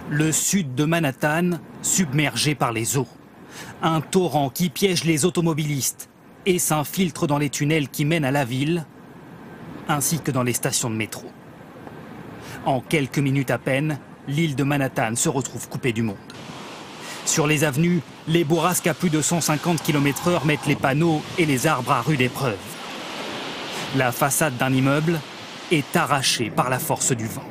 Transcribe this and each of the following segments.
Le sud de Manhattan submergé par les eaux. Un torrent qui piège les automobilistes et s'infiltre dans les tunnels qui mènent à la ville, ainsi que dans les stations de métro. En quelques minutes à peine, l'île de Manhattan se retrouve coupée du monde. Sur les avenues, les bourrasques à plus de 150 km/h mettent les panneaux et les arbres à rude épreuve. La façade d'un immeuble est arrachée par la force du vent.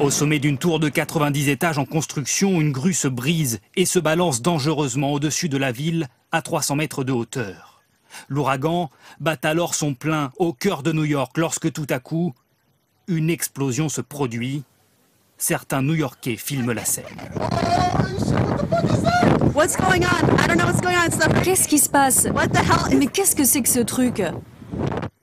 Au sommet d'une tour de 90 étages en construction, une grue se brise et se balance dangereusement au-dessus de la ville à 300 mètres de hauteur. L'ouragan bat alors son plein au cœur de New York lorsque tout à coup, une explosion se produit. Certains New-Yorkais filment la scène. Qu'est-ce qui se passe? Mais qu'est-ce que c'est que ce truc?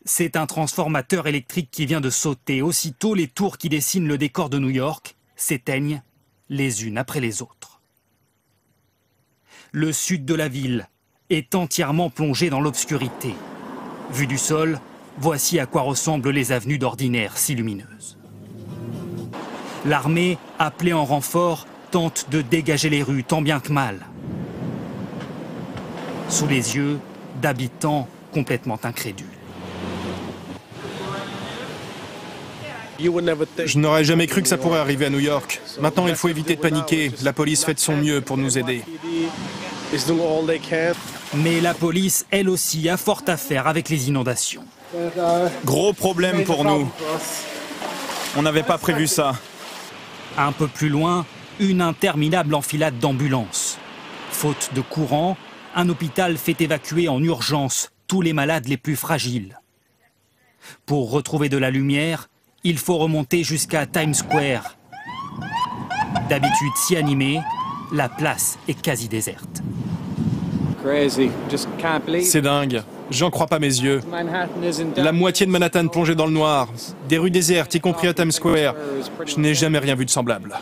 C'est un transformateur électrique qui vient de sauter. Aussitôt, les tours qui dessinent le décor de New York s'éteignent les unes après les autres. Le sud de la ville est entièrement plongé dans l'obscurité. Vu du sol, voici à quoi ressemblent les avenues d'ordinaire si lumineuses. L'armée, appelée en renfort, tente de dégager les rues tant bien que mal. Sous les yeux d'habitants complètement incrédules. Je n'aurais jamais cru que ça pourrait arriver à New York. Maintenant, il faut éviter de paniquer. La police fait de son mieux pour nous aider. Mais la police, elle aussi, a fort à faire avec les inondations. Gros problème pour nous. On n'avait pas prévu ça. Un peu plus loin, une interminable enfilade d'ambulances. Faute de courant, un hôpital fait évacuer en urgence tous les malades les plus fragiles. Pour retrouver de la lumière, il faut remonter jusqu'à Times Square. D'habitude si animée, la place est quasi déserte. C'est dingue. J'en crois pas mes yeux. La moitié de Manhattan plongée dans le noir. Des rues désertes, y compris à Times Square. Je n'ai jamais rien vu de semblable.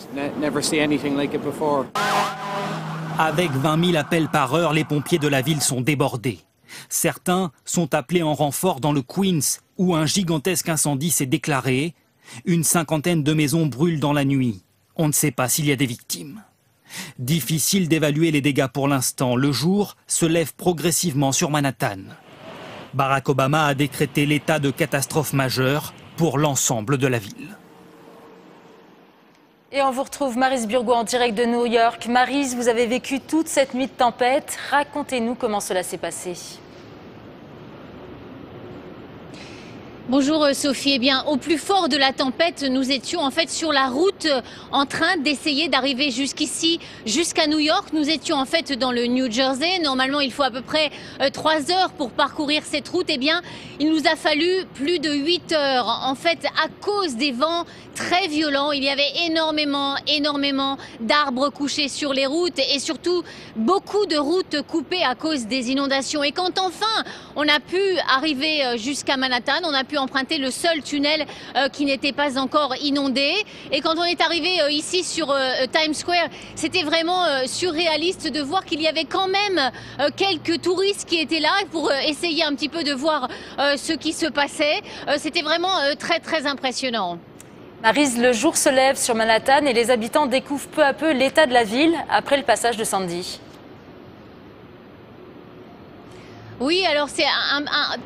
Avec 20 000 appels par heure, les pompiers de la ville sont débordés. Certains sont appelés en renfort dans le Queens, où un gigantesque incendie s'est déclaré. Une cinquantaine de maisons brûlent dans la nuit. On ne sait pas s'il y a des victimes. Difficile d'évaluer les dégâts pour l'instant. Le jour se lève progressivement sur Manhattan. Barack Obama a décrété l'état de catastrophe majeure pour l'ensemble de la ville. Et on vous retrouve Maryse Burgot en direct de New York. Maryse, vous avez vécu toute cette nuit de tempête. Racontez-nous comment cela s'est passé. Bonjour Sophie, eh bien au plus fort de la tempête, nous étions en fait sur la route en train d'essayer d'arriver jusqu'ici, jusqu'à New York. Nous étions en fait dans le New Jersey. Normalement il faut à peu près 3 heures pour parcourir cette route. Eh bien il nous a fallu plus de 8 heures. En fait à cause des vents très violents, il y avait énormément d'arbres couchés sur les routes et surtout beaucoup de routes coupées à cause des inondations. Et quand enfin on a pu arriver jusqu'à Manhattan, on a pu emprunter le seul tunnel qui n'était pas encore inondé. Et quand on est arrivé ici sur Times Square, c'était vraiment surréaliste de voir qu'il y avait quand même quelques touristes qui étaient là pour essayer un petit peu de voir ce qui se passait. C'était vraiment très impressionnant. Maryse, le jour se lève sur Manhattan et les habitants découvrent peu à peu l'état de la ville après le passage de Sandy. Oui, alors c'est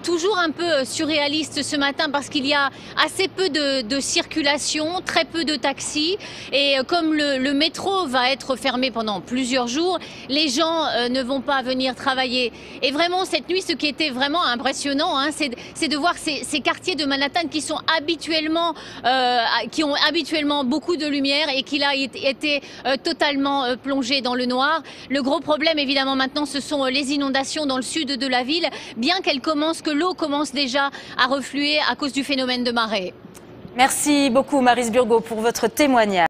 toujours un peu surréaliste ce matin parce qu'il y a assez peu de circulation, très peu de taxis. Et comme le métro va être fermé pendant plusieurs jours, les gens ne vont pas venir travailler. Et vraiment, cette nuit, ce qui était vraiment impressionnant, hein, c'est de voir ces quartiers de Manhattan qui sont qui ont habituellement beaucoup de lumière et qui là étaient totalement plongés dans le noir. Le gros problème, évidemment, maintenant, ce sont les inondations dans le sud de la ville, bien que l'eau commence déjà à refluer à cause du phénomène de marée. Merci beaucoup Maryse Burgot pour votre témoignage.